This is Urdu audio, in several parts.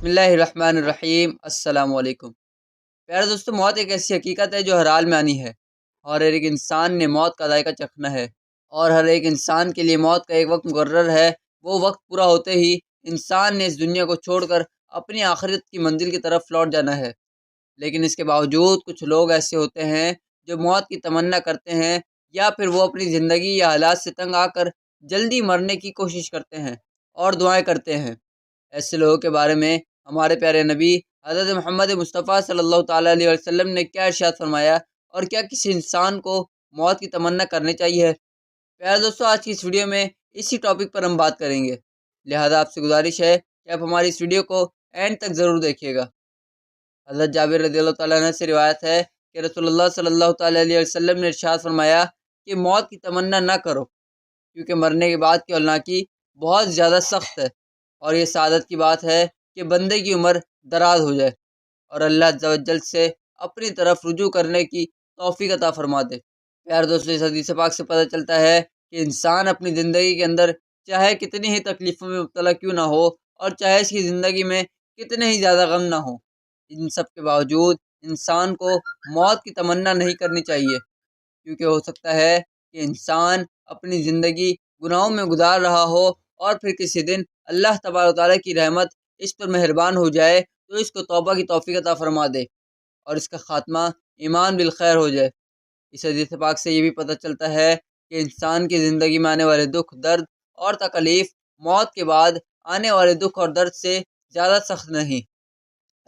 بسم اللہ الرحمن الرحیم۔ السلام علیکم پیارے دوستو، موت ایک ایسی حقیقت ہے جو ہر حال میں آنی ہے، اور ہر ایک انسان نے موت کا ذائقہ چکھنا ہے، اور ہر ایک انسان کے لیے موت کا ایک وقت مقرر ہے۔ وہ وقت پورا ہوتے ہی انسان نے اس دنیا کو چھوڑ کر اپنی آخرت کی منزل کی طرف لوٹ جانا ہے۔ لیکن اس کے باوجود کچھ لوگ ایسے ہوتے ہیں جو موت کی تمنا کرتے ہیں، یا پھر وہ اپنی زندگی یا حالات سے تنگ آ کر جلدی مرنے کی کوشش کرتے ہیں اور دعائیں کرتے ہیں۔ ایسے لوگوں کے بارے میں ہمارے پیارے نبی حضرت محمد مصطفیٰ صلی اللہ تعالیٰ علیہ وسلم نے کیا ارشاد فرمایا، اور کیا کسی انسان کو موت کی تمنا کرنی چاہیے؟ پیارے دوستو، آج کی اس ویڈیو میں اسی ٹاپک پر ہم بات کریں گے، لہذا آپ سے گزارش ہے کہ آپ ہماری اس ویڈیو کو اینڈ تک ضرور دیکھیے گا۔ حضرت جابر رضی اللہ تعالیٰ عنہ سے روایت ہے کہ رسول اللہ صلی اللہ تعالیٰ علیہ وسلم نے ارشاد فرمایا کہ موت کی تمنا نہ کرو، کیونکہ مرنے کے بعد کی ہولناکی بہت زیادہ سخت ہے، اور یہ سعادت کی بات ہے کہ بندے کی عمر دراز ہو جائے اور اللہ عز و جل سے اپنی طرف رجوع کرنے کی توفیق عطا فرما دے۔ پیارے دوستو، اس حدیث پاک سے پتہ چلتا ہے کہ انسان اپنی زندگی کے اندر چاہے کتنی ہی تکلیفوں میں مبتلا کیوں نہ ہو، اور چاہے اس کی زندگی میں کتنے ہی زیادہ غم نہ ہو، ان سب کے باوجود انسان کو موت کی تمنا نہیں کرنی چاہیے، کیونکہ ہو سکتا ہے کہ انسان اپنی زندگی گناہوں میں گزار رہا ہو، اور پھر کسی دن اللہ تبارک و تعالیٰ کی رحمت اس پر مہربان ہو جائے تو اس کو توبہ کی توفیق عطا فرما دے، اور اس کا خاتمہ ایمان بالخیر ہو جائے۔ اس حدیث پاک سے یہ بھی پتہ چلتا ہے کہ انسان کی زندگی میں آنے والے دکھ، درد اور تکلیف موت کے بعد آنے والے دکھ اور درد سے زیادہ سخت نہیں۔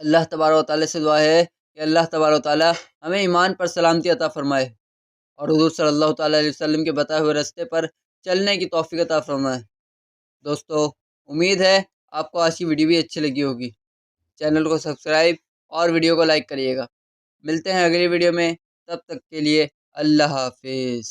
اللہ تبارک و تعالیٰ سے دعا ہے کہ اللہ تبارک و تعالیٰ ہمیں ایمان پر سلامتی عطا فرمائے، اور حضور صلی اللہ تعالیٰ علیہ وسلم کے بتائے ہوئے راستے پر چلنے کی توفیق عطا فرمائے۔ دوستو، امید ہے آپ کو آج کی ویڈیو بھی اچھی لگی ہوگی۔ چینل کو سبسکرائب اور ویڈیو کو لائک کریے گا۔ ملتے ہیں اگلی ویڈیو میں، تب تک کے لیے اللہ حافظ۔